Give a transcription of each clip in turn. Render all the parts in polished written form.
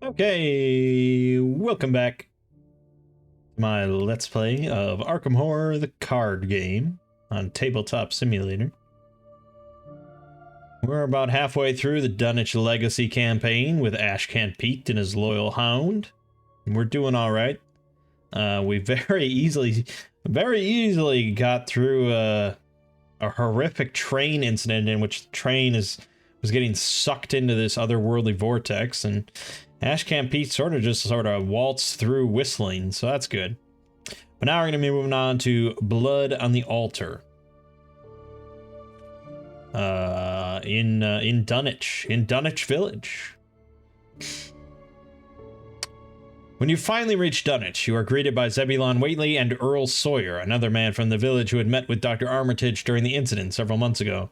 Okay, welcome back to my Let's Play of Arkham Horror, the card game, on Tabletop Simulator. We're about halfway through the Dunwich Legacy campaign with Ashcan Pete and his loyal hound. And we're doing alright. We very easily got through a horrific train incident in which the train was getting sucked into this otherworldly vortex, and Ashcan Pete sort of waltzed through whistling, so that's good. But now we're going to be moving on to Blood on the Altar. In Dunwich Village. When you finally reach Dunwich, you are greeted by Zebulon Whately and Earl Sawyer, another man from the village who had met with Dr. Armitage during the incident several months ago.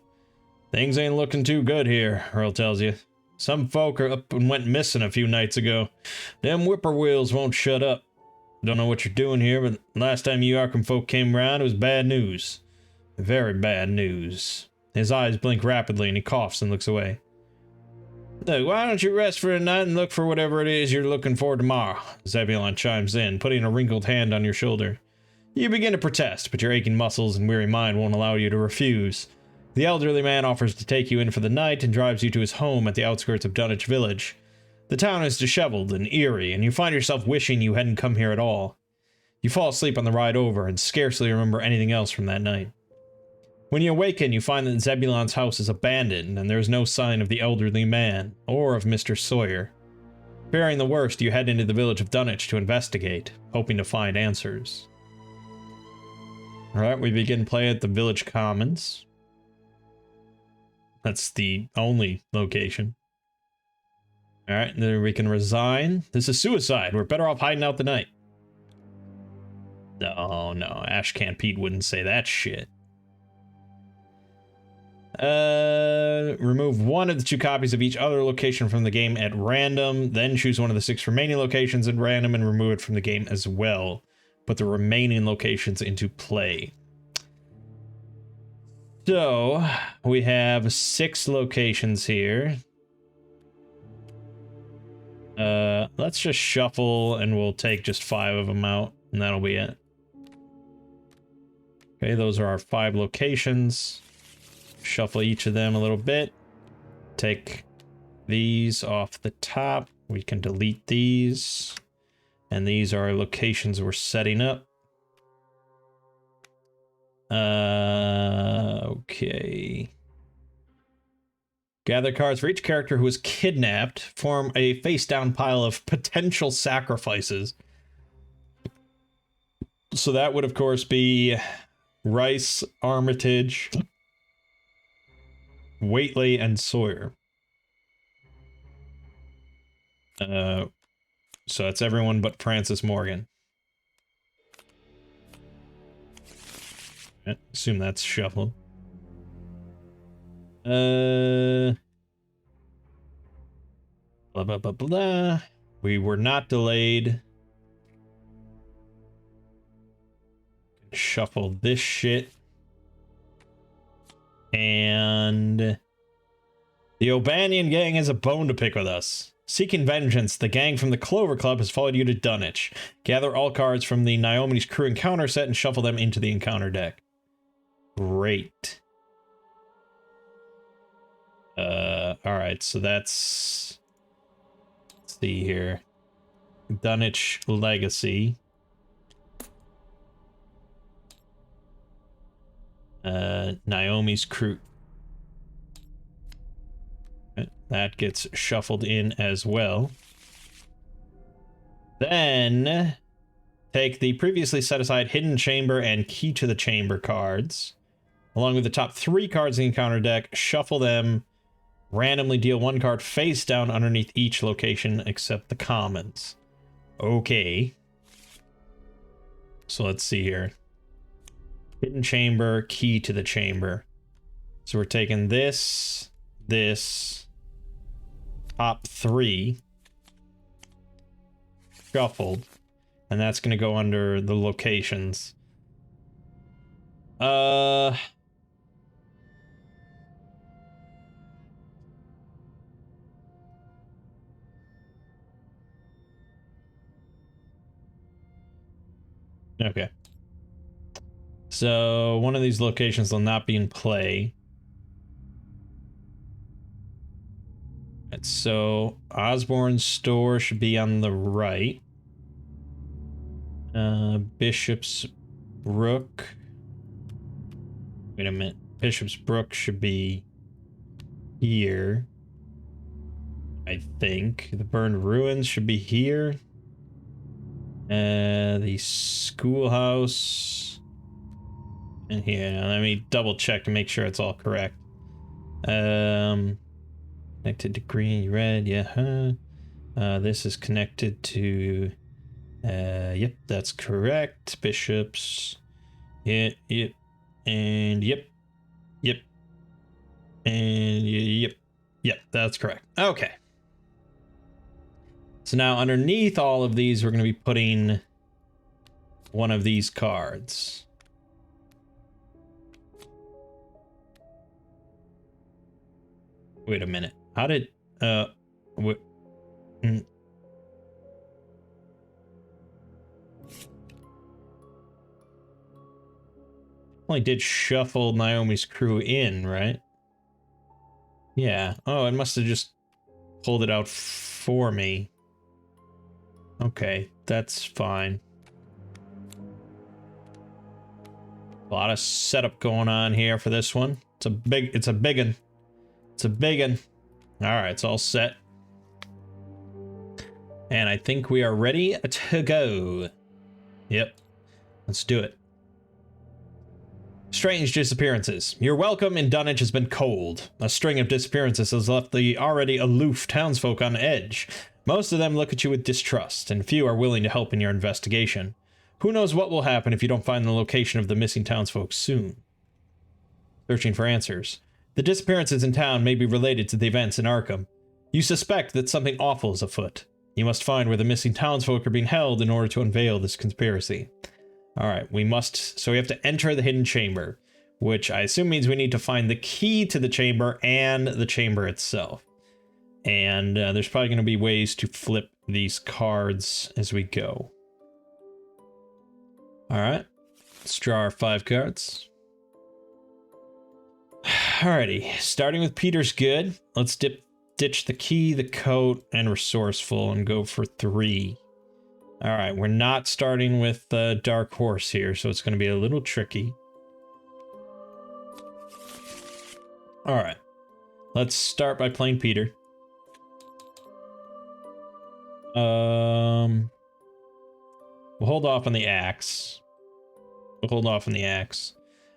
Things ain't looking too good here, Earl tells you. Some folk are up and went missing a few nights ago. Them whippoorwills won't shut up. Don't know what you're doing here, but last time you Arkham folk came around, it was bad news. Very bad news. His eyes blink rapidly and he coughs and looks away. Look, why don't you rest for a night and look for whatever it is you're looking for tomorrow? Zebulon chimes in, putting a wrinkled hand on your shoulder. You begin to protest, but your aching muscles and weary mind won't allow you to refuse. The elderly man offers to take you in for the night and drives you to his home at the outskirts of Dunwich Village. The town is disheveled and eerie, and you find yourself wishing you hadn't come here at all. You fall asleep on the ride over and scarcely remember anything else from that night. When you awaken, you find that Zebulon's house is abandoned, and there is no sign of the elderly man, or of Mr. Sawyer. Fearing the worst, you head into the village of Dunwich to investigate, hoping to find answers. Alright, we begin play at the village commons. That's the only location. Alright, then we can resign. This is suicide. We're better off hiding out the night. No, Ashcan Pete wouldn't say that shit. Remove one of the 2 copies of each other location from the game at random, then choose one of the 6 remaining locations at random and remove it from the game as well. Put the remaining locations into play. So, we have 6 locations here. Let's just shuffle and we'll take just 5 of them out, and that'll be it. Okay, those are our 5 locations. Shuffle each of them a little bit. Take these off the top. We can delete these. And these are locations we're setting up. Okay. Gather cards for each character who is kidnapped. Form a face-down pile of potential sacrifices. So that would, of course, be Rice, Armitage, Whately, and Sawyer. So that's everyone but Francis Morgan. I assume that's shuffled. Blah, blah, blah, blah. We were not delayed. Shuffle this shit. And the O'Banion gang has a bone to pick with us. Seeking vengeance, the gang from the Clover Club has followed you to Dunwich. Gather all cards from the Naomi's Crew Encounter set and shuffle them into the Encounter deck. Great. Alright, so that's... Let's see here. Dunwich Legacy. Naomi's Crew. That gets shuffled in as well. Then take the previously set aside Hidden Chamber and Key to the Chamber cards, along with the top 3 cards in the Encounter deck, shuffle them, randomly deal 1 card face down underneath each location except the commons. Okay. So let's see here. Hidden Chamber, Key to the Chamber. So we're taking this, top 3, shuffled, and that's going to go under the locations. Okay. So one of these locations will not be in play. So Osborne's store should be on the right. Bishop's Brook. Wait a minute. Bishop's Brook should be here. I think. The burned ruins should be here. The schoolhouse. And here. Now let me double check to make sure it's all correct. Connected to green, red, yeah. This is connected to. Yep, that's correct. Bishops. Yep. And yep. And yep, that's correct. Okay. So now underneath all of these, we're going to be putting one of these cards. Wait a minute. How did, what? Only did shuffle Naomi's crew in, right? Yeah. Oh, it must have just pulled it out for me. Okay, that's fine. A lot of setup going on here for this one. It's a big one. It's a big one. All right, it's all set. And I think we are ready to go. Yep. Let's do it. Strange disappearances. Your welcome in Dunwich has been cold. A string of disappearances has left the already aloof townsfolk on edge. Most of them look at you with distrust, and few are willing to help in your investigation. Who knows what will happen if you don't find the location of the missing townsfolk soon? Searching for answers. The disappearances in town may be related to the events in Arkham. You suspect that something awful is afoot. You must find where the missing townsfolk are being held in order to unveil this conspiracy. Alright, so we have to enter the hidden chamber, which I assume means we need to find the key to the chamber and the chamber itself. And there's probably going to be ways to flip these cards as we go. Alright, let's draw our 5 cards. Alrighty, starting with Peter's good. Let's ditch the key, the coat, and resourceful and go for 3. Alright, we're not starting with Dark Horse here, so it's going to be a little tricky. Alright, let's start by playing Peter. We'll hold off on the axe.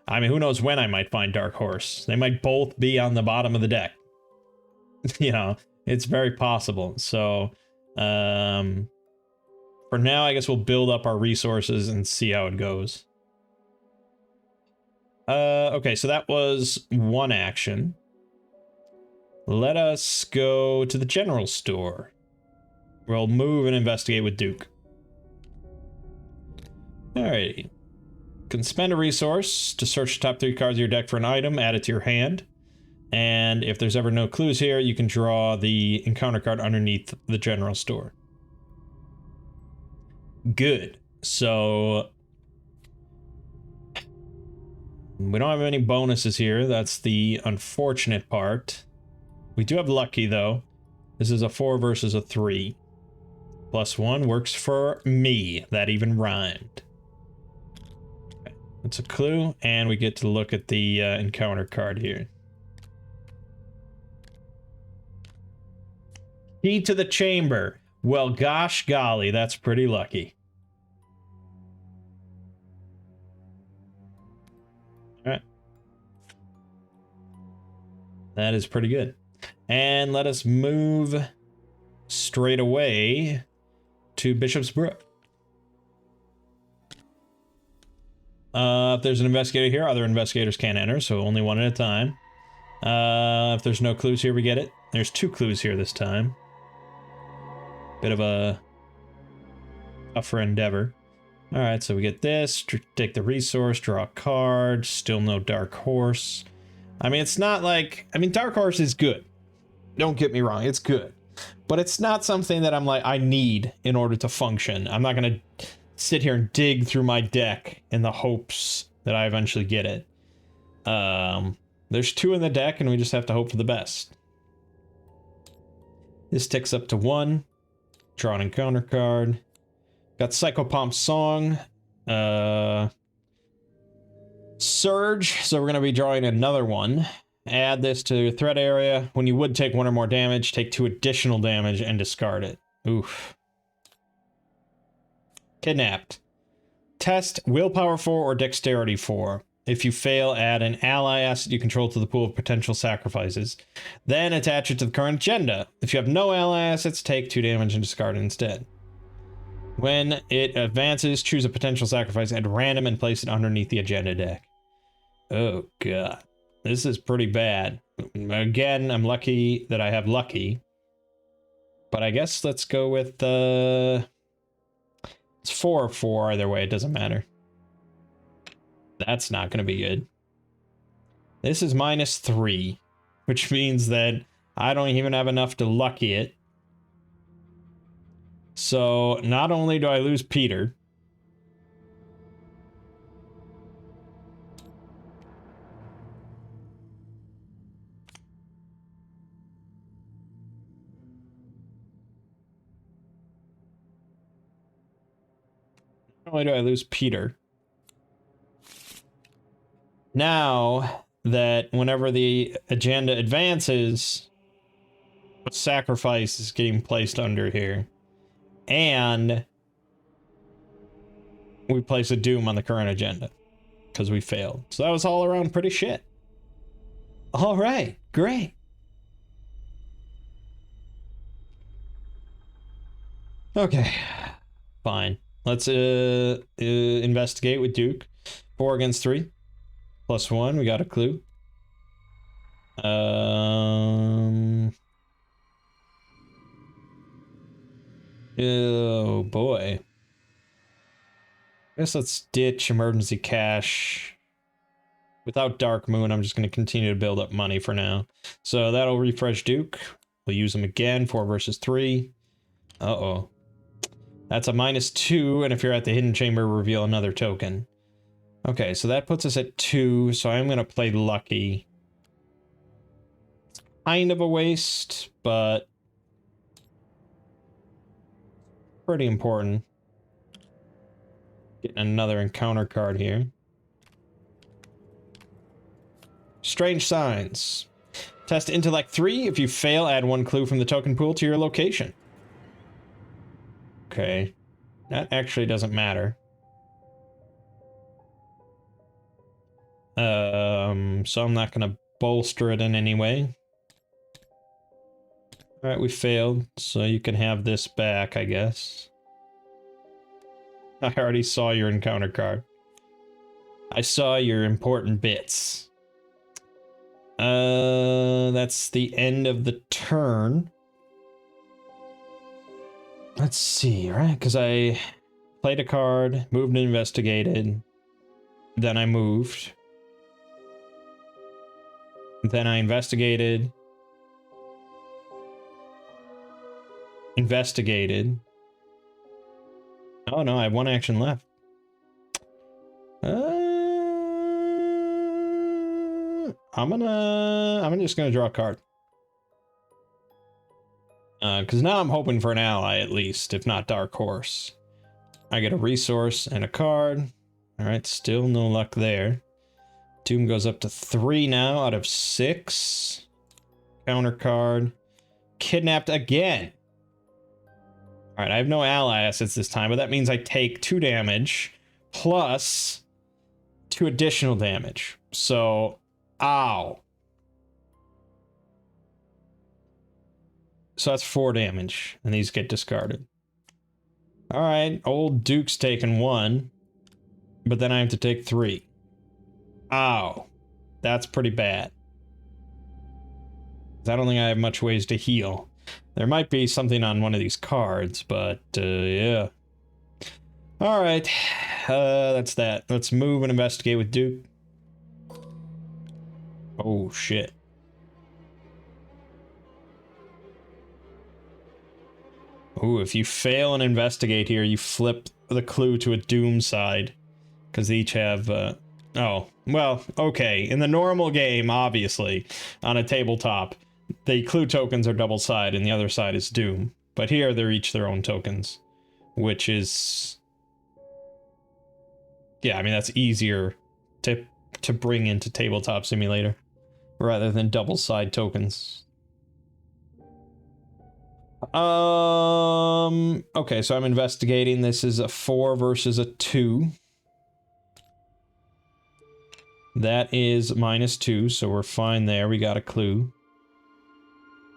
I mean, who knows when I might find Dark Horse. They might both be on the bottom of the deck. You know, it's very possible. So, for now, I guess we'll build up our resources and see how it goes. Okay, so that was one action. Let us go to the general store. We'll move and investigate with Duke. Alrighty. Can spend a resource to search the top 3 cards of your deck for an item, add it to your hand. And if there's ever no clues here, you can draw the encounter card underneath the general store. Good. So we don't have any bonuses here. That's the unfortunate part. We do have lucky though. This is a 4 versus a 3. +1 works for me. That even rhymed. Okay. That's a clue, and we get to look at the encounter card here. Key to the chamber. Well, gosh golly, that's pretty lucky. All right. That is pretty good. And let us move straight away to Bishop's Brook. If there's an investigator here, other investigators can't enter, so only one at a time. If there's no clues here, we get it. There's 2 clues here this time. Bit of a tougher endeavor. Alright, so we get this, take the resource, draw a card, still no Dark Horse. I mean, it's not like, I mean, Dark Horse is good. Don't get me wrong, it's good. But it's not something that I'm like, I need in order to function. I'm not gonna sit here and dig through my deck in the hopes that I eventually get it. There's 2 in the deck, and we just have to hope for the best. This ticks up to 1. Draw an encounter card. Got Psychopomp's Song. Surge, so we're going to be drawing another one. Add this to your threat area. When you would take 1 or more damage, take 2 additional damage and discard it. Oof. Kidnapped. Test Willpower 4 or Dexterity 4. If you fail, add an ally asset you control to the pool of potential sacrifices. Then attach it to the current agenda. If you have no ally assets, take 2 damage and discard it instead. When it advances, choose a potential sacrifice at random and place it underneath the agenda deck. Oh god. This is pretty bad. Again, I'm lucky that I have lucky. But I guess let's go with it's 4 or 4 either way, it doesn't matter. That's not going to be good. This is -3, which means that I don't even have enough to lucky it. So not only do I lose Peter, now that whenever the agenda advances, a sacrifice is getting placed under here. And we place a doom on the current agenda because we failed. So that was all around pretty shit. All right, great. Okay, fine. Let's investigate with Duke. 4 against 3. +1, we got a clue. Oh boy. I guess let's ditch emergency cash. Without Dark Moon, I'm just going to continue to build up money for now. So that'll refresh Duke. We'll use him again. 4 versus 3. Uh-oh. That's a -2, and if you're at the hidden chamber, reveal another token. Okay, so that puts us at 2, so I'm going to play lucky. Kind of a waste, but pretty important. Getting another encounter card here. Strange Signs. Test Intellect 3. If you fail, add 1 clue from the token pool to your location. Okay. That actually doesn't matter. So I'm not going to bolster it in any way. Alright, we failed, so you can have this back, I guess. I already saw your encounter card. I saw your important bits. That's the end of the turn. Let's see, right? Because I played a card, moved and investigated. Then I moved. Then I investigated. Investigated. Oh no, I have 1 action left. I'm just gonna draw a card. Because now I'm hoping for an ally at least, if not Dark Horse. I get a resource and a card. Alright, still no luck there. Doom goes up to 3 now out of 6. Counter card. Kidnapped again. Alright, I have no ally assets this time, but that means I take 2 damage plus 2 additional damage. So, ow. So that's 4 damage, and these get discarded. Alright, old Duke's taken 1, but then I have to take 3. Ow. That's pretty bad. I don't think I have much ways to heal. There might be something on one of these cards, but yeah. Alright, that's that. Let's move and investigate with Duke. Oh, shit. Ooh, if you fail and investigate here, you flip the clue to a doom side. Because they each have, oh, well, okay. In the normal game, obviously, on a tabletop, the clue tokens are double side and the other side is doom. But here, they're each their own tokens. Which is... yeah, I mean, that's easier to bring into Tabletop Simulator. Rather than double side tokens. Okay, so I'm investigating. This is a 4 versus a 2. That is -2, so we're fine there. We got a clue.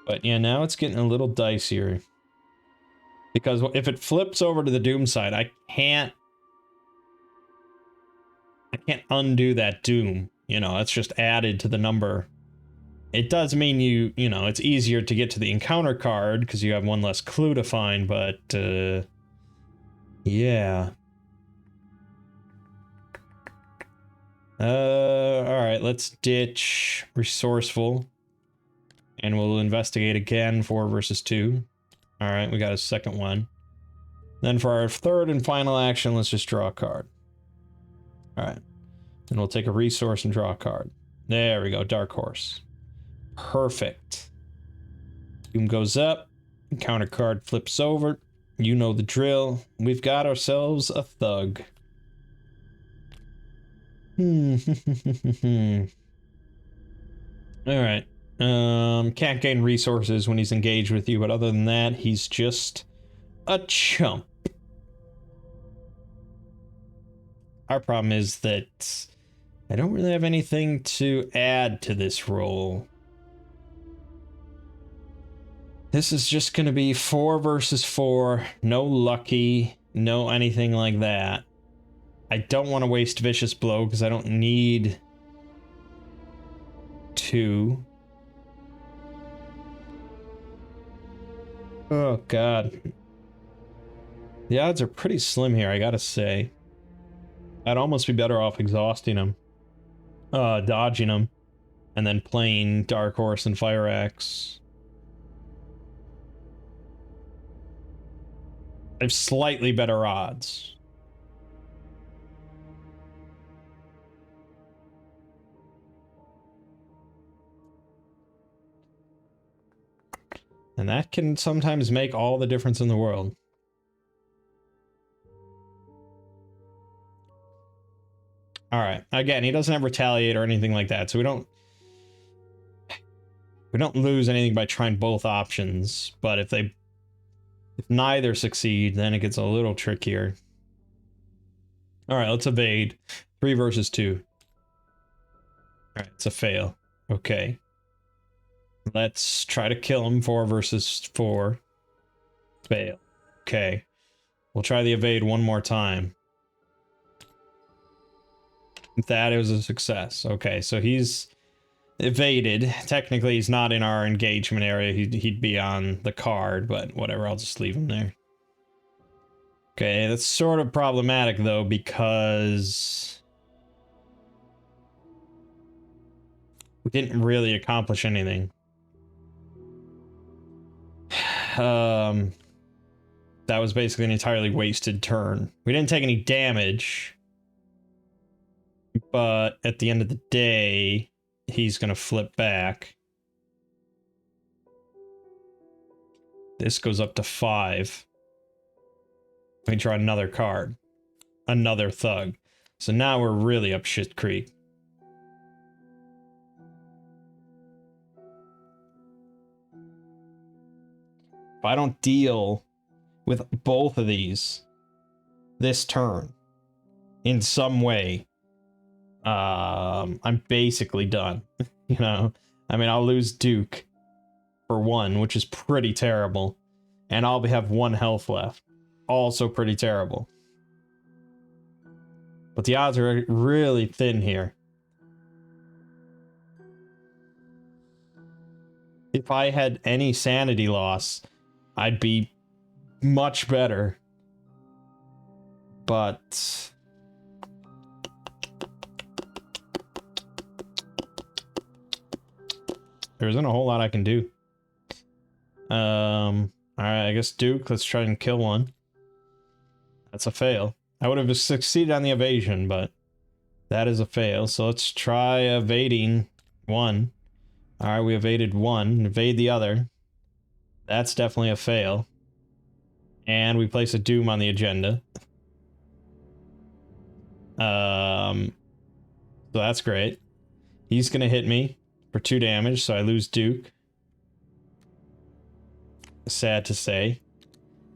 But yeah, now it's getting a little dicier. Because if it flips over to the doom side, I can't undo that doom. You know, it's just added to the number. It does mean you know, it's easier to get to the encounter card because you have one less clue to find, but yeah. Alright, let's ditch resourceful. And we'll investigate again, 4 versus 2. Alright, we got a second one. Then for our third and final action, let's just draw a card. Alright. Then we'll take a resource and draw a card. There we go, Dark Horse. Perfect. Doom goes up. Counter card flips over. You know the drill. We've got ourselves a thug. Alright. Can't gain resources when he's engaged with you, but other than that, he's just a chump. Our problem is that I don't really have anything to add to this roll. This is just gonna be 4 versus 4, no lucky, no anything like that. I don't want to waste Vicious Blow because I don't need 2. Oh god. The odds are pretty slim here, I gotta say. I'd almost be better off exhausting him. Dodging him. And then playing Dark Horse and Fire Axe. I have slightly better odds. And that can sometimes make all the difference in the world. Alright, again, he doesn't have Retaliate or anything like that, so we don't lose anything by trying both options, but if neither succeed, then it gets a little trickier. Alright, let's evade. 3 versus 2. Alright, it's a fail. Okay. Let's try to kill him. 4 versus 4. Fail. Okay. We'll try the evade one more time. That was a success. Okay, so he's evaded. Technically, he's not in our engagement area. He'd be on the card, but whatever, I'll just leave him there. Okay, that's sort of problematic, though, because we didn't really accomplish anything. That was basically an entirely wasted turn. We didn't take any damage, but at the end of the day, he's gonna flip back. This goes up to 5. We draw another card. Another thug. So now we're really up shit creek. If I don't deal with both of these this turn in some way, I'm basically done. You know, I mean, I'll lose Duke for 1, which is pretty terrible, and I'll have 1 health left, also pretty terrible. But the odds are really thin here. If I had any sanity loss, I'd be much better. But there isn't a whole lot I can do. I Alright, I guess Duke, let's try and kill one. That's a fail. I would have succeeded on the evasion, but that is a fail. So let's try evading one. Alright, we evaded one. Evade the other. That's definitely a fail. And we place a Doom on the agenda. So that's great. He's gonna hit me for 2 damage, so I lose Duke. Sad to say.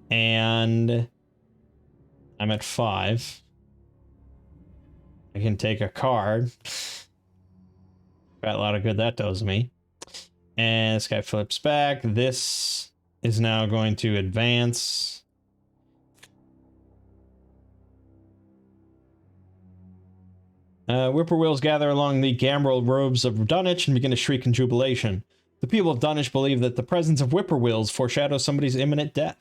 And I'm at 5. I can take a card. Got a lot of good that does me. And this guy flips back. This is now going to advance. Whippoorwills gather along the gambrel robes of Dunwich and begin to shriek in jubilation. The people of Dunwich believe that the presence of whippoorwills foreshadows somebody's imminent death.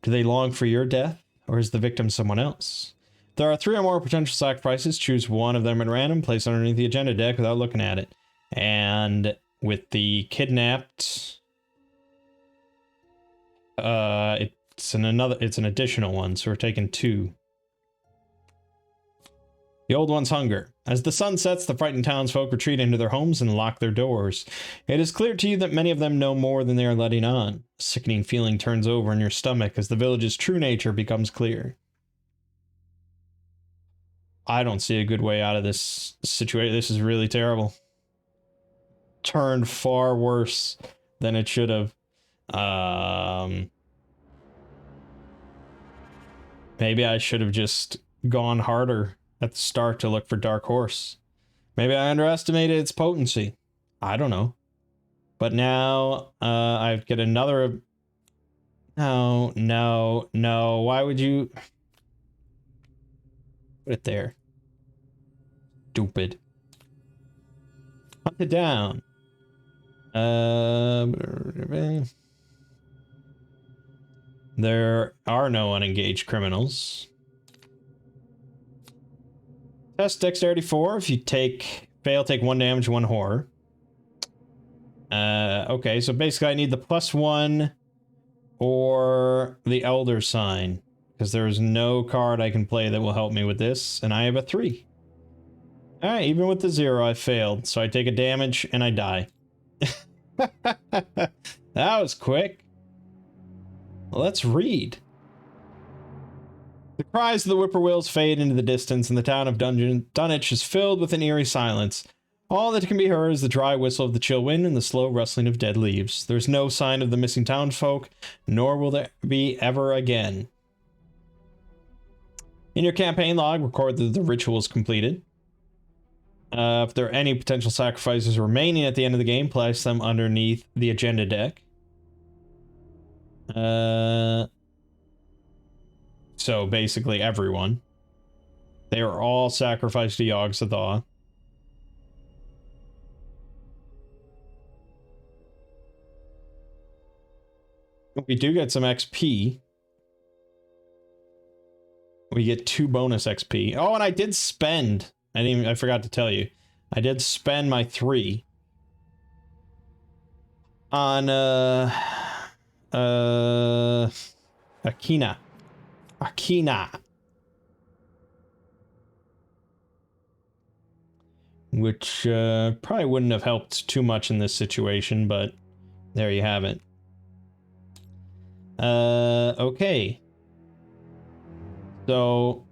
Do they long for your death, or is the victim someone else? There are 3 or more potential sacrifices. Choose one of them at random, place underneath the agenda deck without looking at it. And with the kidnapped, it's an additional one, so we're taking 2. The old one's hunger. As the sun sets, the frightened townsfolk retreat into their homes and lock their doors. It is clear to you that many of them know more than they are letting on. A sickening feeling turns over in your stomach as the village's true nature becomes clear. I don't see a good way out of this situation. This is really terrible. Turned far worse than it should have. Maybe I should have just gone harder at the start to look for Dark Horse. Maybe I underestimated its potency. I don't know. But now, I get another... No. Why would you... Put it there. Stupid. Hunt it down. There are no unengaged criminals. Test dexterity 4. If you fail, take 1 damage, 1 horror. Okay, so basically I need the +1 or the Elder Sign, because there's no card I can play that will help me with this, and I have a 3. Alright, even with the 0, I failed, so I take a damage and I die. That was quick. Let's read. The cries of the whippoorwills fade into the distance, and the town of Dunwich is filled with an eerie silence. All that can be heard is the dry whistle of the chill wind and the slow rustling of dead leaves. There's no sign of the missing townsfolk, nor will there be ever again. In your campaign log, record that the ritual is completed. If there are any potential sacrifices remaining at the end of the game, place them underneath the agenda deck. So basically everyone. They are all sacrificed to Yogg-Sothoth. We do get some XP. We get 2 bonus XP. Oh, and I did spend. I forgot to tell you. I did spend my 3 on Akina. Which probably wouldn't have helped too much in this situation, but there you have it. Okay. So,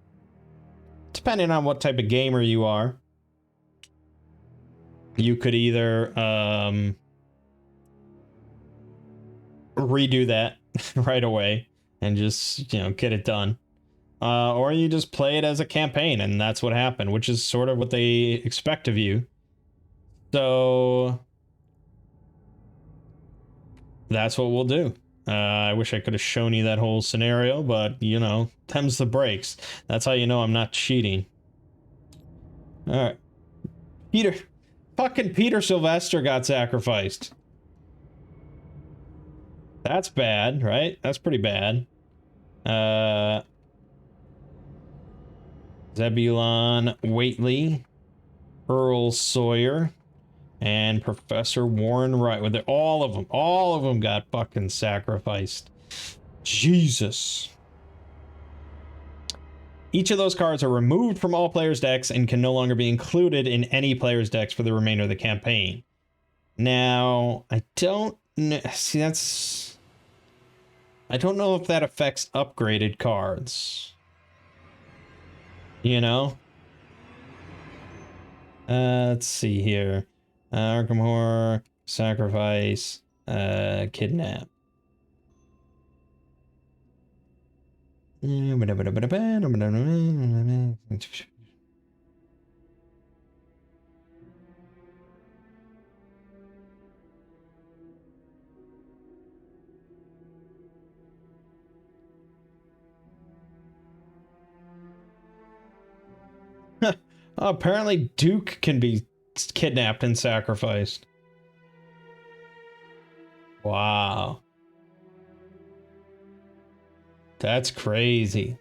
depending on what type of gamer you are, you could either redo that right away and just, you know, get it done. Or you just play it as a campaign, and that's what happened, which is sort of what they expect of you. So that's what we'll do. I wish I could have shown you that whole scenario, but, you know, them's the breaks. That's how you know I'm not cheating. Alright. Fucking Peter Sylvester got sacrificed. That's bad, right? That's pretty bad. Zebulon Whately, Earl Sawyer, and Professor Warren Wright. All of them got fucking sacrificed. Jesus. Each of those cards are removed from all players' decks and can no longer be included in any player's decks for the remainder of the campaign. Now, I don't know. See, that's... I don't know if that affects upgraded cards. You know? Let's see here. Arkham Horror, Sacrifice, Kidnap. Oh, apparently Duke can be kidnapped and sacrificed. Wow. That's crazy.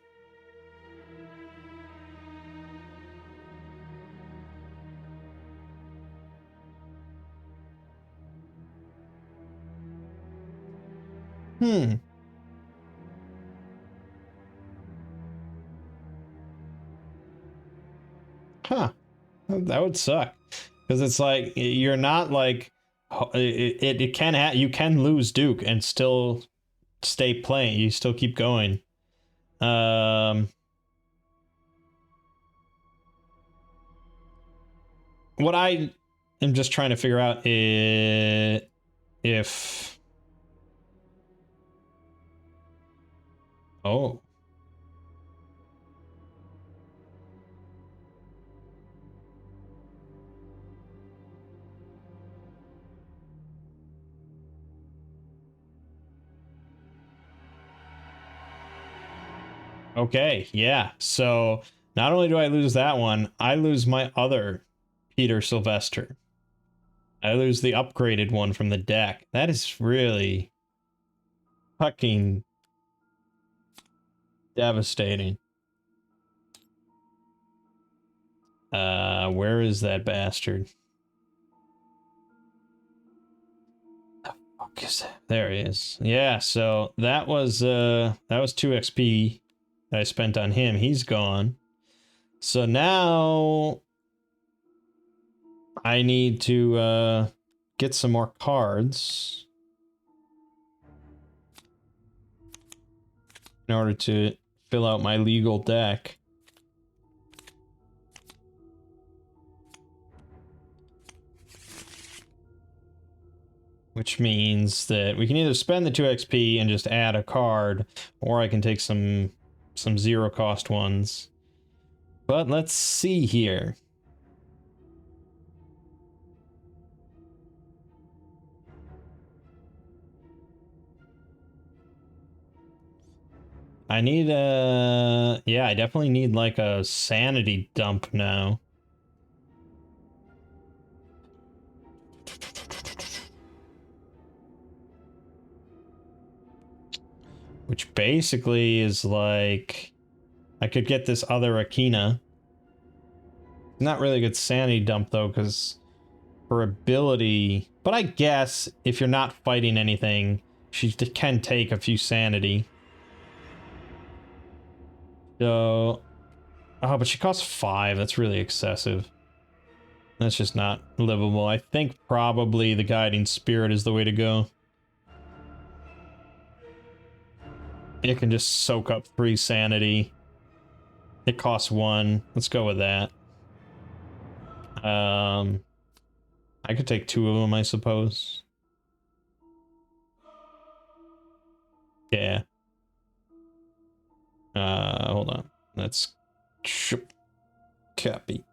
Hmm. Huh. That would suck. Because it's like, you're not like... It can you can lose Duke and still stay playing. You still keep going. What I am just trying to figure out is if... Oh. Okay, yeah. So not only do I lose that one, I lose my other Peter Sylvester. I lose the upgraded one from the deck. That is really fucking devastating. Where is that bastard? The fuck is that? There he is. Yeah, so that was 2 XP that I spent on him. He's gone. So now I need to get some more cards in order to fill out my legal deck. Which means that we can either spend the 2 XP and just add a card, or I can take some zero cost ones. But let's see here. I need yeah, I definitely need like a sanity dump now. Which basically is like, I could get this other Akina. Not really a good sanity dump though, because her ability, but I guess if you're not fighting anything, she can take a few sanity. So, oh, but she costs 5. That's really excessive. That's just not livable. I think probably the Guiding Spirit is the way to go. It can just soak up 3 sanity. It costs 1. Let's go with that. I could take 2 of them, I suppose. Yeah. Hold on. Let's copy.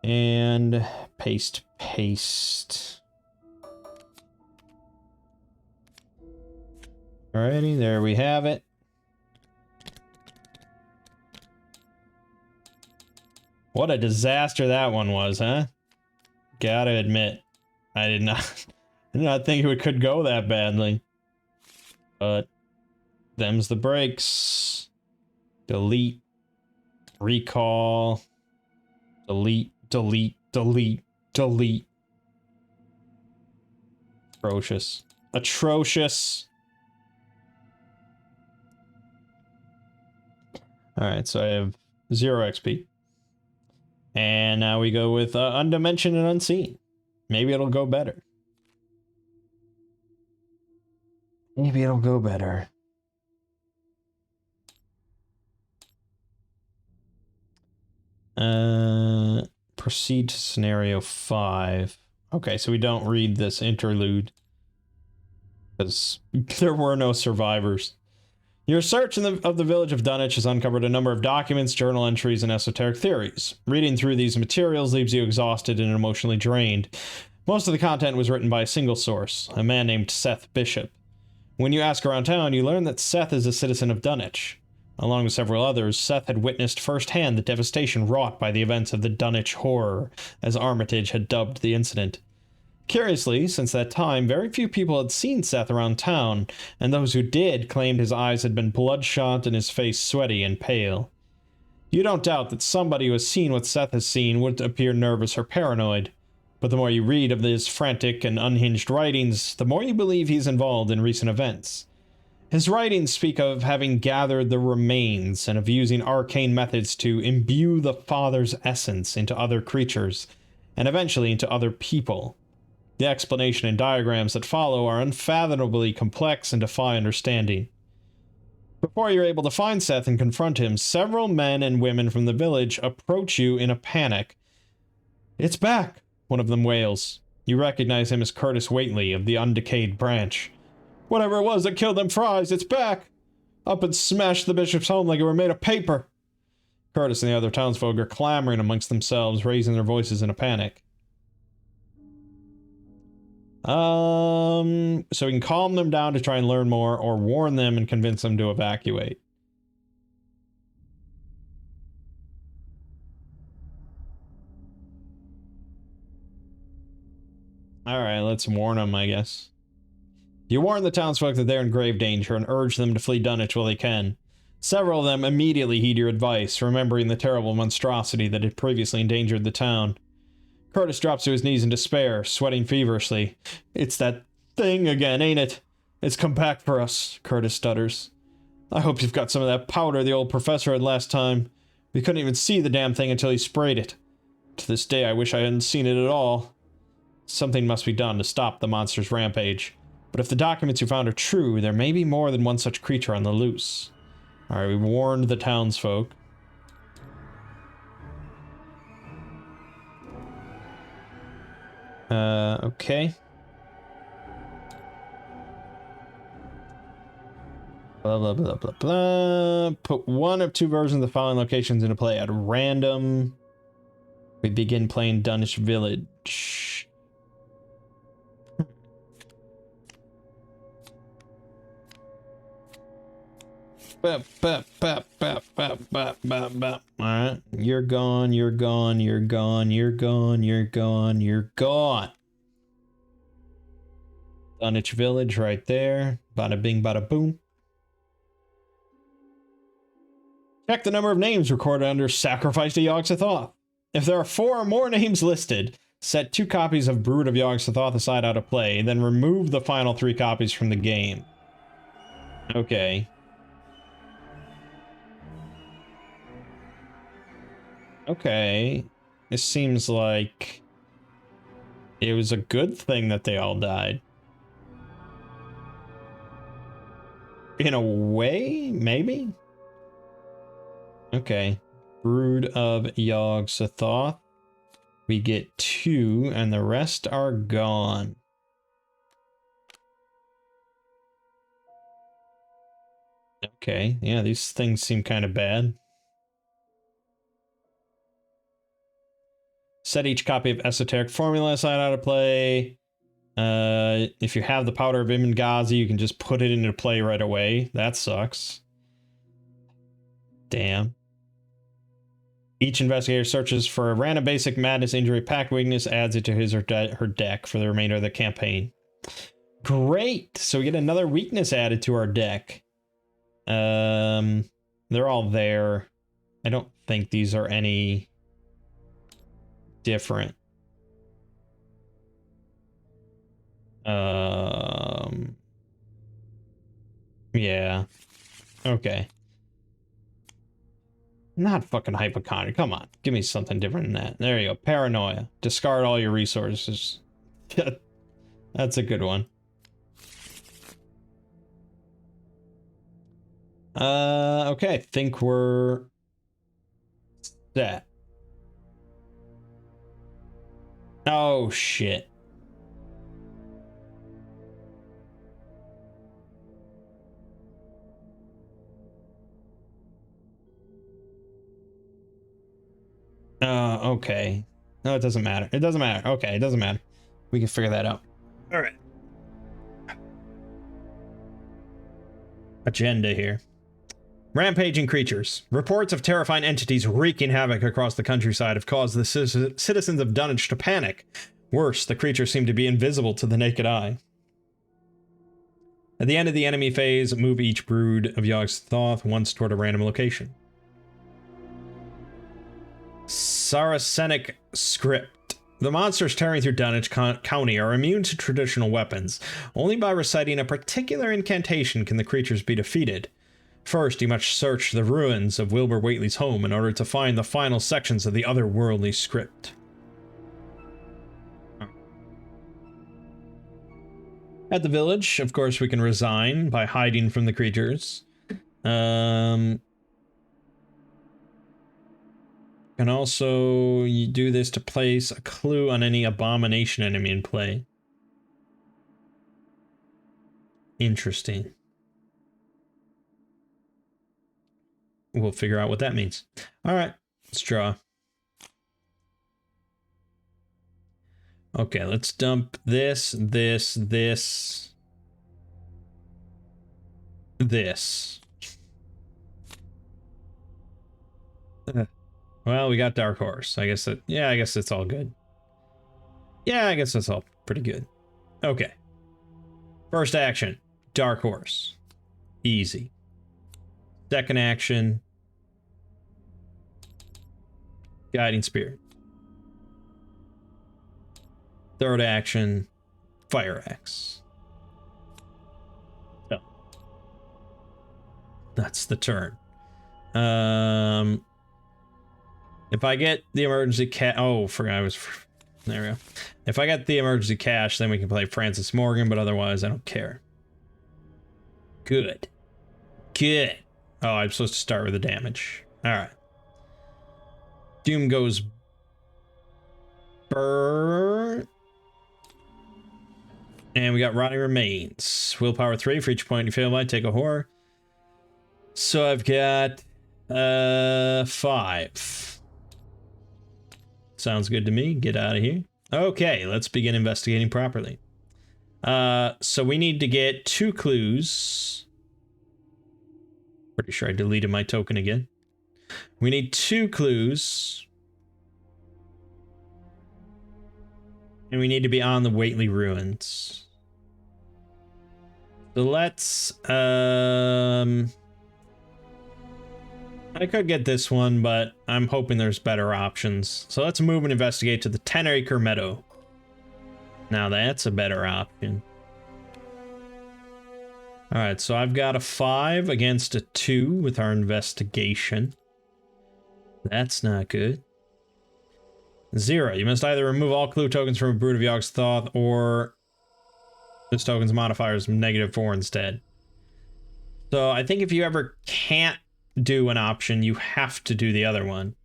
And paste. Alrighty, there we have it. What a disaster that one was, huh? Gotta admit, I did not think it could go that badly. But them's the breaks. Delete. Recall. Delete. Atrocious. Alright, so I have 0 XP. And now we go with Undimensioned and Unseen. Maybe it'll go better. Maybe it'll go better. Proceed to scenario 5. Okay, so we don't read this interlude. Because there were no survivors. Your search of the village of Dunwich has uncovered a number of documents, journal entries, and esoteric theories. Reading through these materials leaves you exhausted and emotionally drained. Most of the content was written by a single source, a man named Seth Bishop. When you ask around town, you learn that Seth is a citizen of Dunwich. Along with several others, Seth had witnessed firsthand the devastation wrought by the events of the Dunwich Horror, as Armitage had dubbed the incident. Curiously, since that time, very few people had seen Seth around town, and those who did claimed his eyes had been bloodshot and his face sweaty and pale. You don't doubt that somebody who has seen what Seth has seen would appear nervous or paranoid, but the more you read of his frantic and unhinged writings, the more you believe he's involved in recent events. His writings speak of having gathered the remains and of using arcane methods to imbue the Father's essence into other creatures, and eventually into other people. The explanation and diagrams that follow are unfathomably complex and defy understanding. Before you're able to find Seth and confront him, several men and women from the village approach you in a panic. "It's back!" one of them wails. You recognize him as Curtis Whately of the Undecayed Branch. "Whatever it was that killed them Fries, it's back! Up and smashed the bishop's home like it were made of paper!" Curtis and the other townsfolk are clamoring amongst themselves, raising their voices in a panic. So we can calm them down to try and learn more, or warn them and convince them to evacuate. Alright, let's warn them, I guess. You warn the townsfolk that they're in grave danger and urge them to flee Dunwich while they can. Several of them immediately heed your advice, remembering the terrible monstrosity that had previously endangered the town. Curtis drops to his knees in despair, sweating feverishly. "It's that thing again, ain't it? It's come back for us," Curtis stutters. "I hope you've got some of that powder the old professor had last time. We couldn't even see the damn thing until he sprayed it. To this day, I wish I hadn't seen it at all. Something must be done to stop the monster's rampage. But if the documents you found are true, there may be more than one such creature on the loose." Alright, we warned the townsfolk. Okay. Blah, blah, blah, blah, blah. Put one of two versions of the following locations into play at random. We begin playing Dunwich Village. Alright, you're gone, you're gone, you're gone, you're gone, you're gone, you're gone. Dunwich Village right there. Bada bing, bada boom. Check the number of names recorded under Sacrifice to Yogg-Sothoth. If there are 4 or more names listed, set 2 copies of Brood of Yogg-Sothoth aside out of play, then remove the final 3 copies from the game. Okay. Okay. This seems like it was a good thing that they all died. In a way, maybe? Okay. Brood of Yogg-Sothoth. We get 2, and the rest are gone. Okay, yeah, these things seem kind of bad. Set each copy of Esoteric Formula aside out of play. If you have the Powder of Imangazi, you can just put it into play right away. That sucks. Damn. Each investigator searches for a random basic madness, injury, pact weakness, adds it to his or her deck for the remainder of the campaign. Great! So we get another weakness added to our deck. They're all there. I don't think these are any different. Yeah. Okay. Not fucking hypochondria. Come on. Give me something different than that. There you go. Paranoia. Discard all your resources. That's a good one. Okay. I think we're set. Oh, shit. Okay. No, it doesn't matter. It doesn't matter. Okay, it doesn't matter. We can figure that out. All right. Agenda here. Rampaging creatures. Reports of terrifying entities wreaking havoc across the countryside have caused the citizens of Dunwich to panic. Worse, the creatures seem to be invisible to the naked eye. At the end of the enemy phase, move each brood of Yog's Thoth once toward a random location. Saracenic script. The monsters tearing through Dunwich County are immune to traditional weapons. Only by reciting a particular incantation can the creatures be defeated. First, you must search the ruins of Wilbur Whately's home in order to find the final sections of the otherworldly script. At the village, of course, we can resign by hiding from the creatures. Can also you do this to place a clue on any abomination enemy in play. Interesting. We'll figure out what that means. All right, let's draw. Okay, let's dump this. Well, we got Dark Horse. I guess that, yeah, I guess it's all good. Yeah, I guess that's all pretty good. Okay. First action, Dark Horse. Easy. Second action, Guiding Spirit. Third action, Fire Axe. So, that's the turn. If I get the emergency there we go. If I get the emergency cash, then we can play Francis Morgan, but otherwise I don't care. Good. Good. Oh, I'm supposed to start with the damage. Alright. Doom goes burn. And we got Rotting Remains. Willpower 3 for each point you fail by, take a horror. So I've got 5. Sounds good to me. Get out of here. Okay, let's begin investigating properly. So we need to get 2 clues. Pretty sure I deleted my token again. We need 2 clues. And we need to be on the Whately ruins. So let's I could get this one, but I'm hoping there's better options. So let's move and investigate to the 10-acre meadow. Now that's a better option. Alright, so I've got a 5 against a 2 with our investigation. That's not good. 0. You must either remove all clue tokens from a brood of Yog's Thoth, or this token's modifier is -4 instead. So I think if you ever can't do an option, you have to do the other one,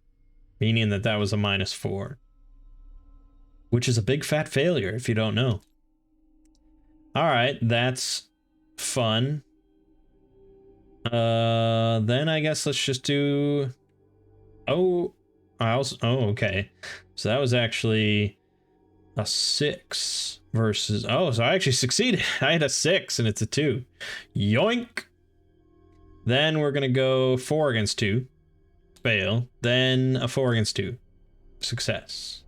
meaning that was a -4, which is a big fat failure if you don't know. All right, that's fun. Then I guess let's just do okay, so that was actually a 6 versus so I actually succeeded. I had a 6 and it's a 2. Yoink. Then we're gonna go 4 against 2. Fail. Then a 4 against 2. Success.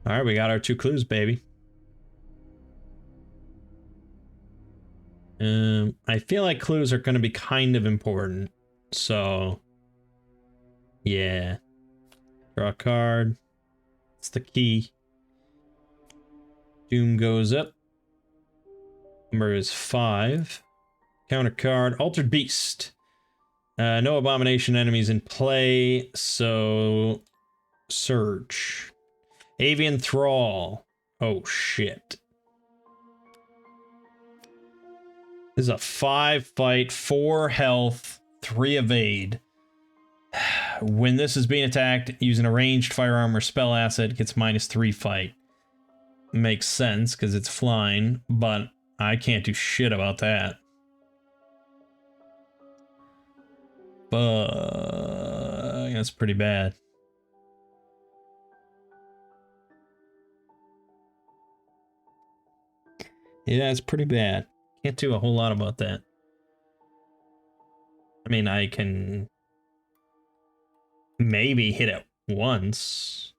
Alright, we got our 2 clues, baby. I feel like clues are gonna be kind of important. So yeah. Draw a card. It's the key. Doom goes up. Number is 5. Counter card. Altered Beast. No abomination enemies in play, so Surge. Avian Thrall. Oh, shit. This is a 5 fight, 4 health, 3 evade. When this is being attacked using a ranged firearm or spell asset, it gets -3 fight. Makes sense because it's flying, but I can't do shit about that. But that's pretty bad. Yeah, it's pretty bad. Can't do a whole lot about that. I mean, I can maybe hit it once.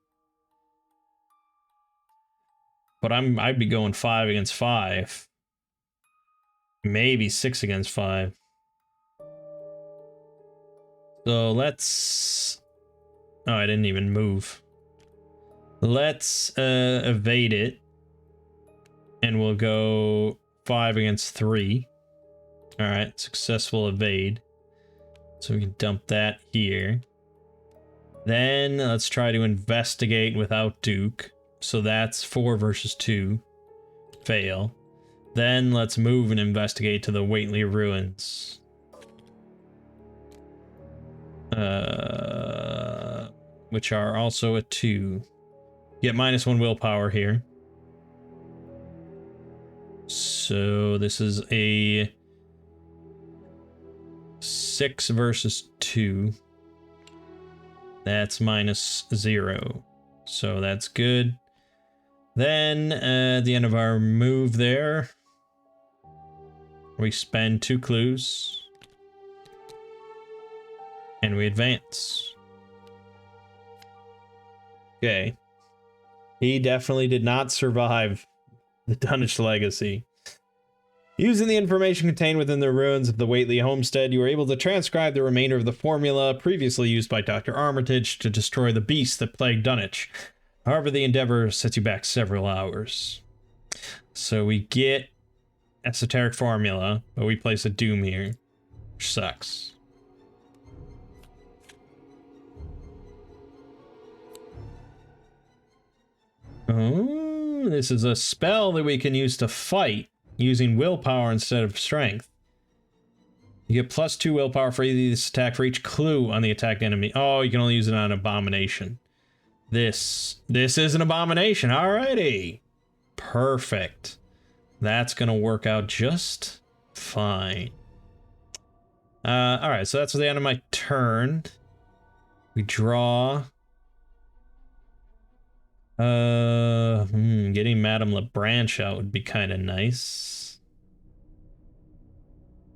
But I'd be going 5 against 5. Maybe 6 against 5. So let's... Oh, I didn't even move. Let's evade it. And we'll go 5 against 3. Alright, successful evade. So we can dump that here. Then let's try to investigate without Duke. So that's 4 versus 2. Fail. Then let's move and investigate to the Waitley Ruins. Which are also a 2. Get -1 willpower here. So this is a 6 versus 2. That's -0. So that's good. Then at the end of our move there, we spend 2 clues. And we advance. Okay. He definitely did not survive the Dunwich Legacy. Using the information contained within the ruins of the Waitley homestead, you were able to transcribe the remainder of the formula previously used by Dr. Armitage to destroy the beast that plagued Dunwich. However, the endeavor sets you back several hours. So we get esoteric formula, but we place a doom here, which sucks. Oh, this is a spell that we can use to fight using willpower instead of strength. You get +2 willpower for this attack for each clue on the attacked enemy. Oh, you can only use it on abomination. This is an abomination. Alrighty. Perfect. That's gonna work out just fine. Alright, so that's the end of my turn. We draw. Getting Madame LeBranche out would be kind of nice.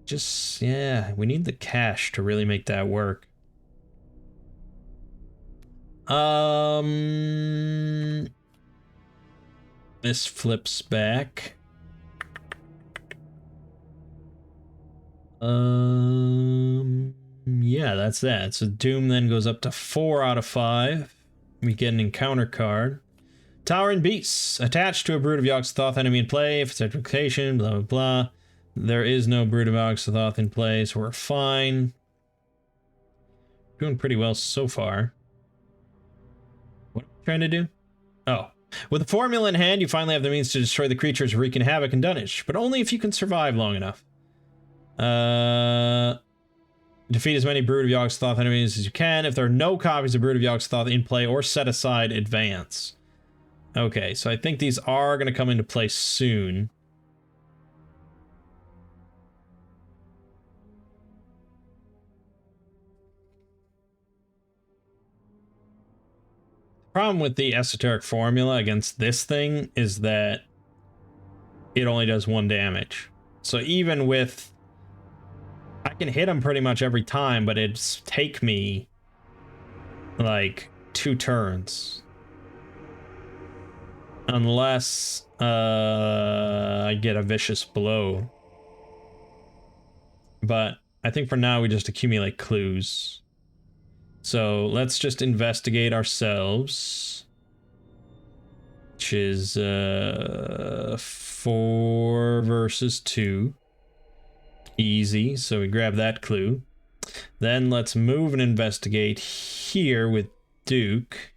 Just, yeah, we need the cash to really make that work. This flips back. Yeah, that's that. So Doom then goes up to 4 out of 5. We get an encounter card. Towering Beasts. Attached to a Brood of Yogg-Sothoth enemy in play. If it's at location, blah, blah, blah. There is no Brood of Yogg-Sothoth in play, so we're fine. Doing pretty well so far. What am I trying to do? Oh. With the formula in hand, you finally have the means to destroy the creatures wreaking havoc in Dunwich, but only if you can survive long enough. Defeat as many Brood of Yogg-Sothoth enemies as you can. If there are no copies of Brood of Yogg-Sothoth in play or set aside, advance. Okay, so I think these are going to come into play soon. The problem with the esoteric formula against this thing is that it only does 1 damage. So even with... I can hit him pretty much every time, but it's take me like 2 turns. Unless I get a vicious blow. But I think for now we just accumulate clues. So let's just investigate ourselves. Which is 4 versus 2. Easy, so we grab that clue. Then let's move and investigate here with Duke.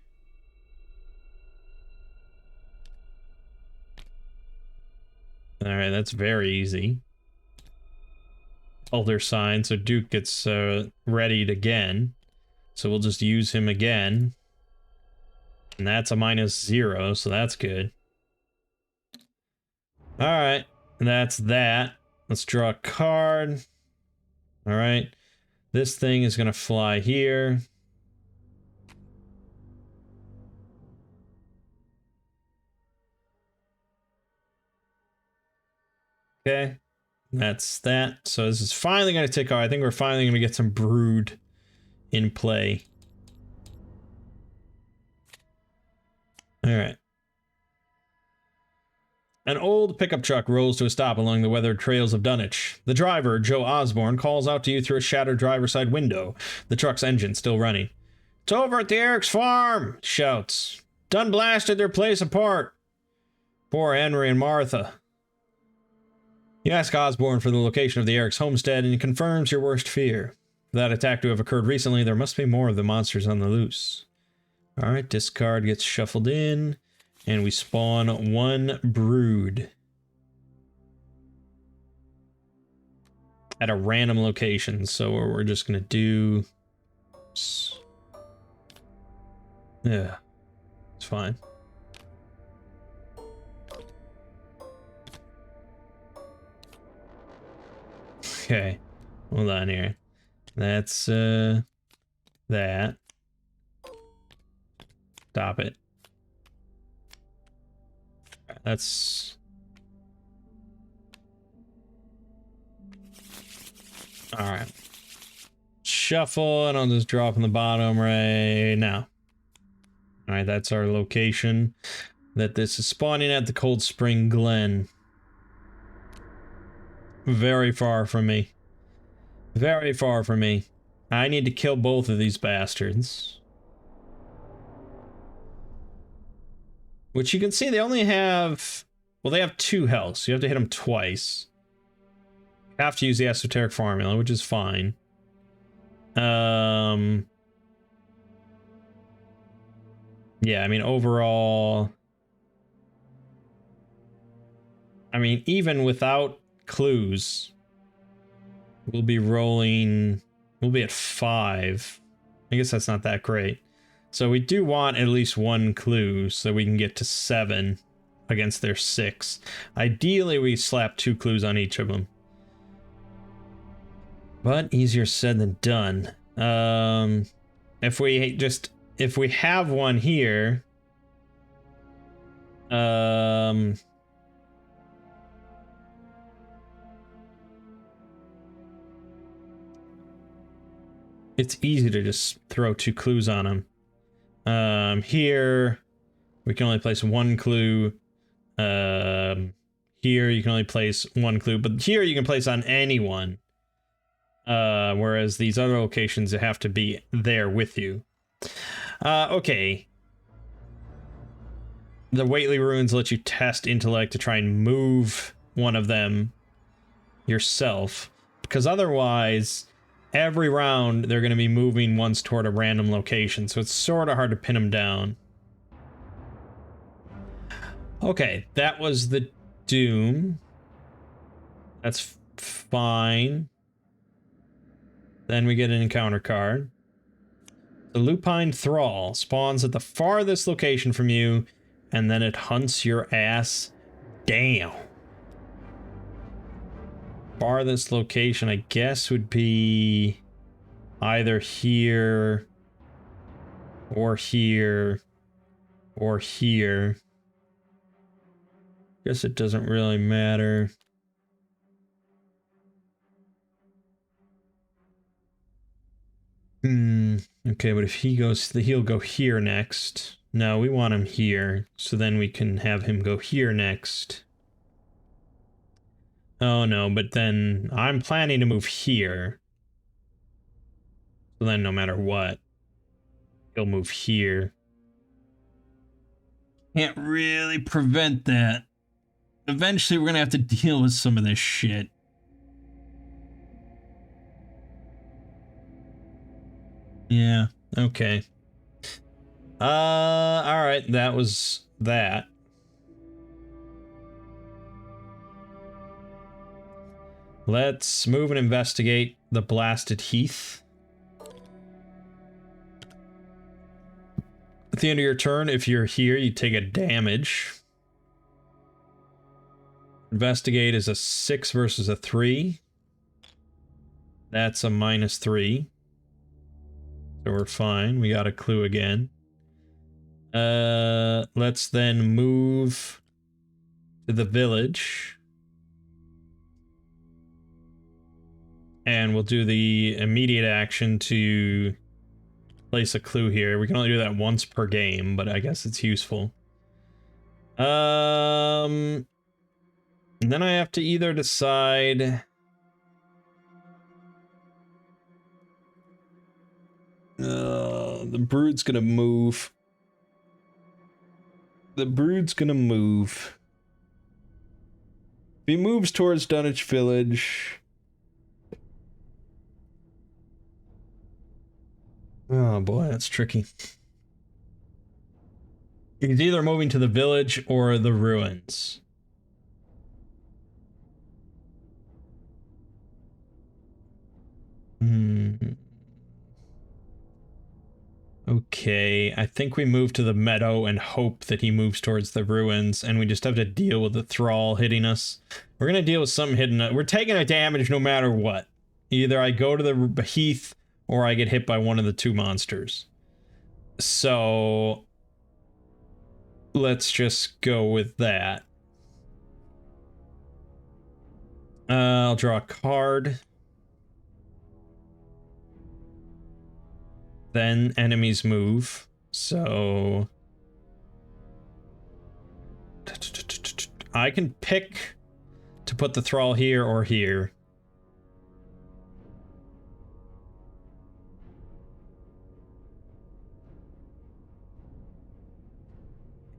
Alright, that's very easy. Other sign, so Duke gets readied again. So we'll just use him again. And that's a -0, so that's good. Alright, that's that. Let's draw a card. Alright. This thing is going to fly here. Okay. That's that. So this is finally going to tick off. I think we're finally going to get some brood in play. Alright. An old pickup truck rolls to a stop along the weathered trails of Dunwich. The driver, Joe Osborne, calls out to you through a shattered driver's side window, the truck's engine still running. "It's over at the Eric's farm," he shouts. "Done blasted their place apart. Poor Henry and Martha." You ask Osborne for the location of the Eric's homestead, and he confirms your worst fear. For that attack to have occurred recently, there must be more of the monsters on the loose. Alright, discard gets shuffled in. And we spawn one brood at a random location. So we're just going to do... Yeah, it's fine. Okay, hold on here. That's, that. Stop it. That's... Alright. Shuffle, and I'll just drop in the bottom right now. Alright, that's our location. That this is spawning at the Cold Spring Glen. Very far from me. Very far from me. I need to kill both of these bastards. Which you can see they only have... Well, they have 2 health, so you have to hit them twice. You have to use the esoteric formula, which is fine. Yeah, I mean, overall... I mean, even without clues, we'll be rolling... We'll be at 5. I guess that's not that great. So we do want at least 1 clue so we can get to 7 against their 6. Ideally, we slap 2 clues on each of them. But easier said than done. If we have one here, it's easy to just throw 2 clues on them. Here we can only place 1 clue. Here you can only place 1 clue, but here you can place on anyone. Whereas these other locations have to be there with you. Okay. The Waitley Ruins let you test intellect to try and move one of them yourself, because otherwise every round they're going to be moving once toward a random location, so it's sort of hard to pin them down. Okay, that was the Doom. That's fine. Then we get an encounter card. The Lupine Thrall spawns at the farthest location from you, and then it hunts your ass down. Farthest location, I guess, would be either here, or here, or here. Guess it doesn't really matter. Okay, but if he goes, he'll go here next. No, we want him here, so then we can have him go here next. Oh no, but then I'm planning to move here. So then no matter what, he'll move here. Can't really prevent that. Eventually we're gonna have to deal with some of this shit. Yeah, okay. Alright, that was that. Let's move and investigate the blasted heath. At the end of your turn, if you're here, you take a damage. Investigate is a 6 versus a 3. That's a -3. So we're fine. We got a clue again. Let's then move to the village. And we'll do the immediate action to place a clue here. We can only do that once per game, but I guess it's useful. And then I have to either decide... the brood's gonna move. The brood's gonna move. If he moves towards Dunwich Village... Oh boy, that's tricky. He's either moving to the village or the ruins. Okay, I think we move to the meadow and hope that he moves towards the ruins, and we just have to deal with the thrall hitting us. We're gonna deal with something hitting us. We're taking a damage no matter what. Either I go to the heath, or I get hit by one of the two monsters. So... let's just go with that. I'll draw a card. Then enemies move. So... I can pick to put the thrall here or here.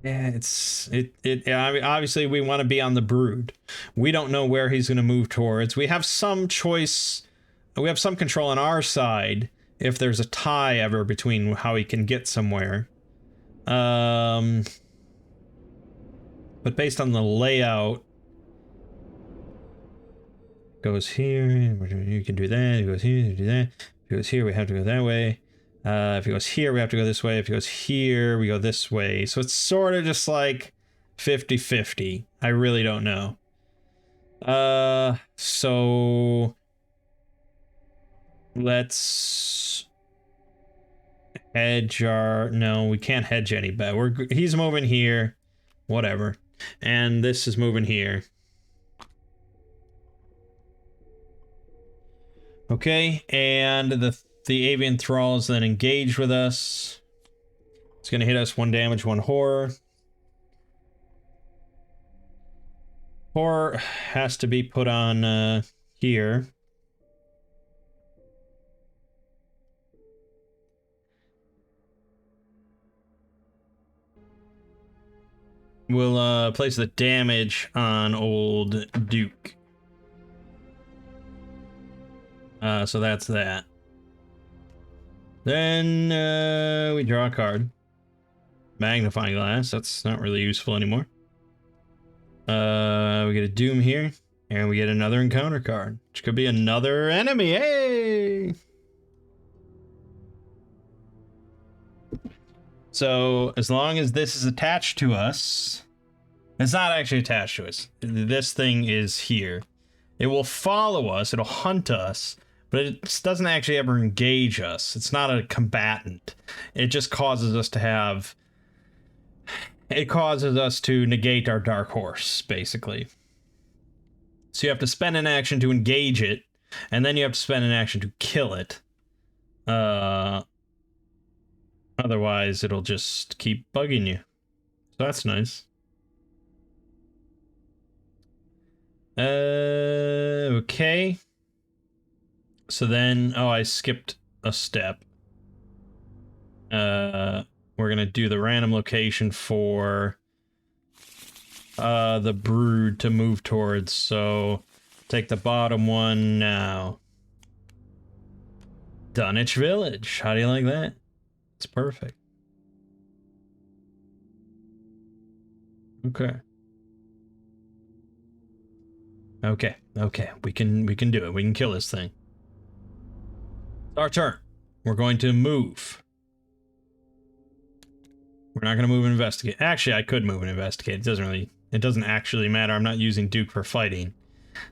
Yeah, I mean, obviously we want to be on the brood. We don't know where he's going to move towards. We have some choice. We have some control on our side if there's a tie ever between how he can get somewhere. But based on the layout, goes here, you can do that, it goes here, you do that. If it goes here, we have to go that way. If it goes here, we have to go this way. If it goes here, we go this way. So it's sort of just like 50-50. I really don't know. So let's hedge our... No, we can't hedge any better. He's moving here. Whatever. And this is moving here. Okay, and the avian thrall is then engaged with us. It's gonna hit us 1 damage, 1 horror. Horror has to be put on here. We'll place the damage on old Duke. So that's that. Then we draw a card. Magnifying glass, that's not really useful anymore. We get a doom here, and we get another encounter card, which could be another enemy. Hey! So as long as this is attached to us, it's not actually attached to us. This thing is here. It will follow us, it'll hunt us, but it doesn't actually ever engage us. It's not a combatant. It just causes us to have... It causes us to negate our dark horse, basically. So you have to spend an action to engage it, and then you have to spend an action to kill it. Otherwise, it'll just keep bugging you. So that's nice. Okay. So then, oh, I skipped a step. We're gonna do the random location for the brood to move towards. So take the bottom one now. Dunwich Village. How do you like that? It's perfect. Okay. Okay. We can do it. We can kill this thing. It's our turn. We're going to move. We're not going to move and investigate. Actually, I could move and investigate. It doesn't actually matter. I'm not using Duke for fighting.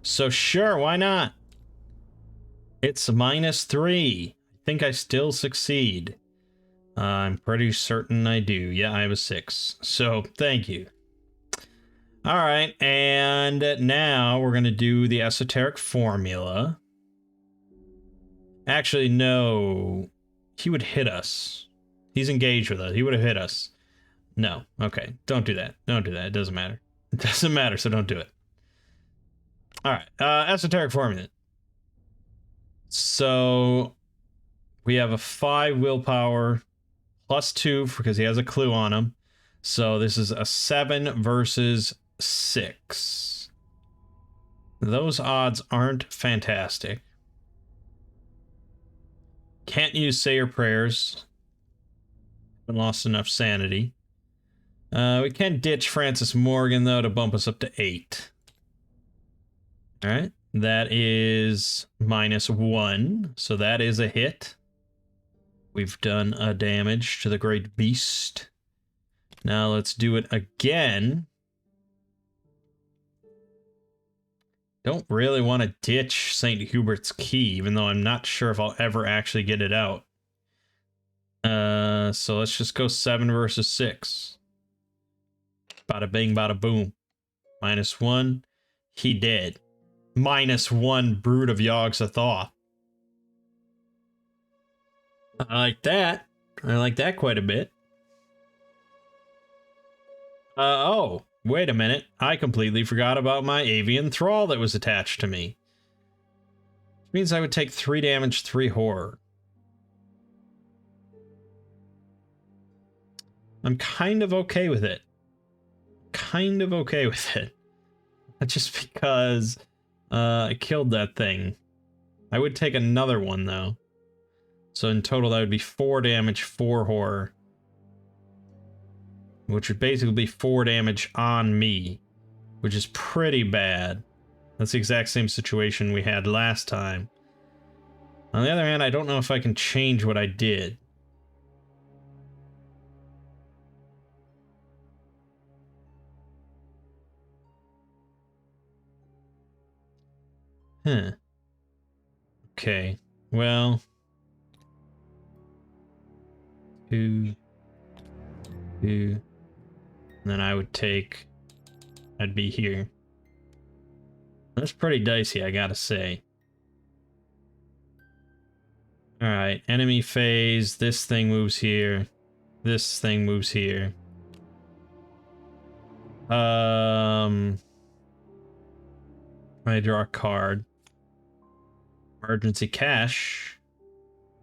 So sure, why not? It's -3. I think I still succeed. I'm pretty certain I do. Yeah, I have a 6. So thank you. All right, and now we're going to do the esoteric formula. Actually, no. He would hit us. He's engaged with us. He would have hit us. No. Okay, don't do that. Don't do that. It doesn't matter. It doesn't matter, so don't do it. All right, esoteric formula. So we have a 5 willpower +2 because he has a clue on him. So this is a 7 versus 6. Those odds aren't fantastic. Can't use say your prayers. Been lost enough sanity. We can ditch Francis Morgan though to bump us up to 8. All right, that is -1, so that is a hit. We've done a damage to the great beast. Now let's do it again. Don't really want to ditch St. Hubert's Key, even though I'm not sure if I'll ever actually get it out. So let's just go 7 versus 6. Bada bing, bada boom. -1. He dead. -1 Brood of Yogg-Sothoth. I like that. I like that quite a bit. Oh, wait a minute. I completely forgot about my avian thrall that was attached to me. Which means I would take 3 damage, 3 horror. I'm kind of okay with it. Kind of okay with it. Just because I killed that thing. I would take another one, though. So in total, that would be 4 damage, 4 horror. Which would basically be 4 damage on me. Which is pretty bad. That's the exact same situation we had last time. On the other hand, I don't know if I can change what I did. Huh. Okay. Well. 2. 2. And then I would take... I'd be here. That's pretty dicey, I gotta say. Alright, enemy phase. This thing moves here. This thing moves here. I draw a card. Emergency cash.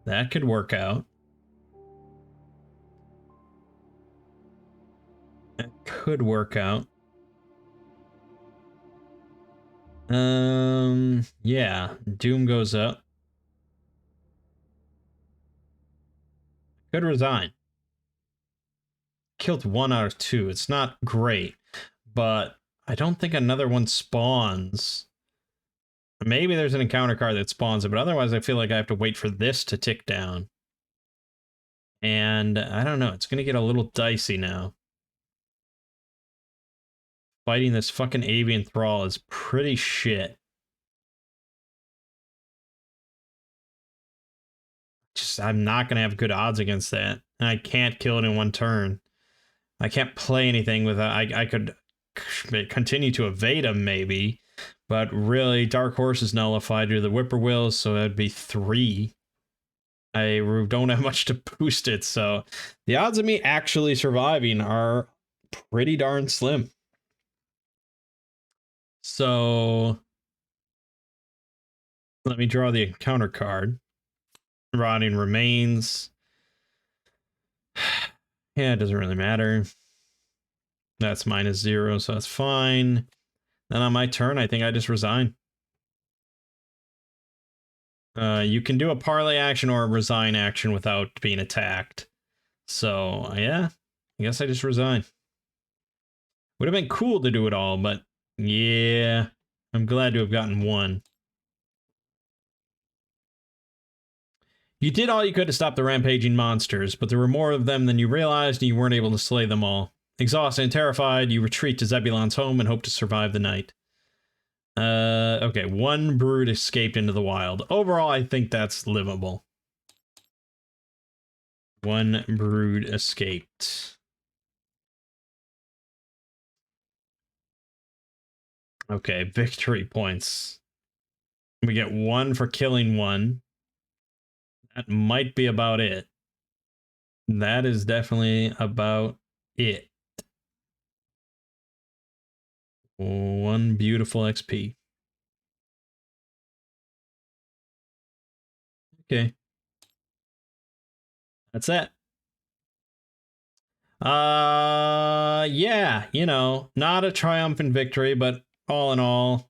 That could work out. That could work out. Yeah. Doom goes up. Could resign. Killed 1 out of 2. It's not great, but I don't think another one spawns. Maybe there's an encounter card that spawns it, but otherwise I feel like I have to wait for this to tick down. And I don't know, it's gonna get a little dicey now. Fighting this fucking avian thrall is pretty shit. Just, I'm not gonna have good odds against that. And I can't kill it in 1 turn. I can't play anything with that. I could continue to evade him maybe, but really Dark Horse is nullified due to the Whippoorwills, so that'd be 3. I don't have much to boost it, so the odds of me actually surviving are pretty darn slim. So let me draw the encounter card. Rotting Remains. Yeah, it doesn't really matter. That's -0, so that's fine. Then on my turn, I think I just resign. You can do a parlay action or a resign action without being attacked. So, yeah, I guess I just resign. Would have been cool to do it all, but yeah, I'm glad to have gotten one. You did all you could to stop the rampaging monsters, but there were more of them than you realized, and you weren't able to slay them all. Exhausted and terrified, you retreat to Zebulon's home and hope to survive the night. Okay, one brood escaped into the wild. Overall, I think that's livable. One brood escaped. Okay, victory points. We get one for killing one. That might be about it. That is definitely about it. One beautiful XP. Okay. That's that. Yeah, you know, not a triumphant victory, but all in all,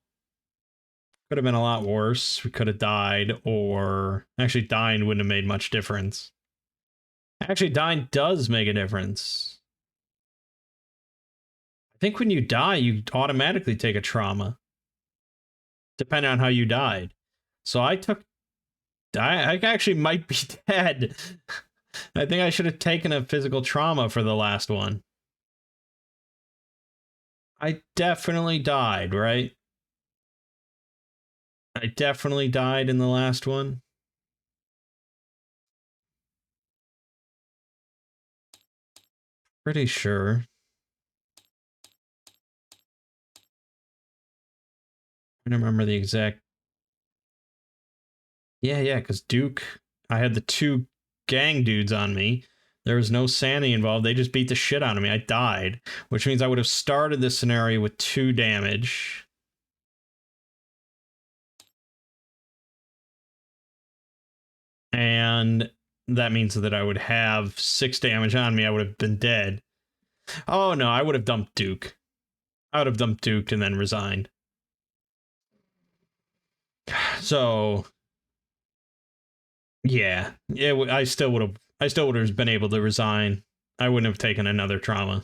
could have been a lot worse. We could have died, or actually dying wouldn't have made much difference. Actually, dying does make a difference. I think when you die, you automatically take a trauma, depending on how you died. So I actually might be dead. I think I should have taken a physical trauma for the last one. I definitely died, right? I definitely died in the last one. Pretty sure. I don't remember the exact. Yeah, because Duke, I had the two gang dudes on me. There was no sanity involved. They just beat the shit out of me. I died, which means I would have started this scenario with 2 damage. And that means that I would have 6 damage on me. I would have been dead. Oh no, I would have dumped Duke. I would have dumped Duke and then resigned. So, yeah, I still would have been able to resign. I wouldn't have taken another trauma.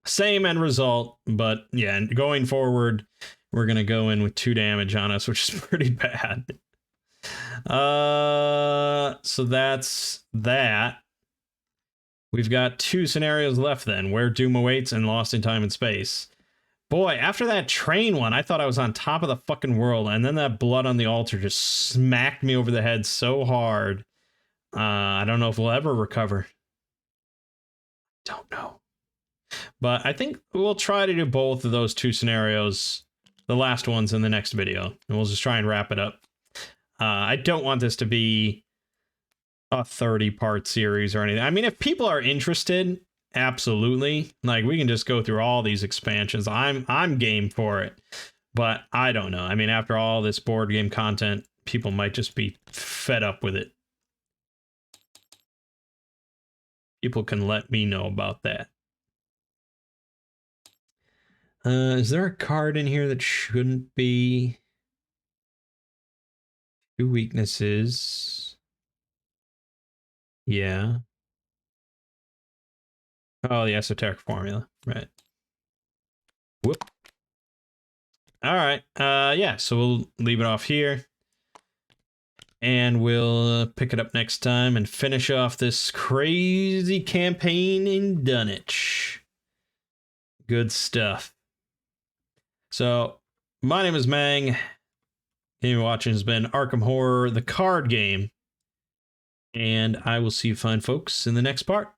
Same end result, but yeah, going forward, we're gonna go in with 2 damage on us, which is pretty bad. So that's that. We've got 2 scenarios left then, Where Doom Awaits and Lost in Time and Space. Boy, after that train one, I thought I was on top of the fucking world, and then that blood on the altar just smacked me over the head so hard. I don't know if we'll ever recover. Don't know. But I think we'll try to do both of those 2 scenarios, the last ones in the next video, and we'll just try and wrap it up. I don't want this to be a 30-part series or anything. I mean, if people are interested, absolutely. Like, we can just go through all these expansions. I'm game for it. But I don't know. I mean, after all this board game content, people might just be fed up with it. People can let me know about that. Is there a card in here that shouldn't be? 2 weaknesses. Yeah. Oh, the esoteric formula. Right. Whoop. All right. Yeah, so we'll leave it off here. And we'll pick it up next time and finish off this crazy campaign in Dunwich. Good stuff. So, my name is Mangg. Game you're watching has been Arkham Horror, the card game. And I will see you fine folks in the next part.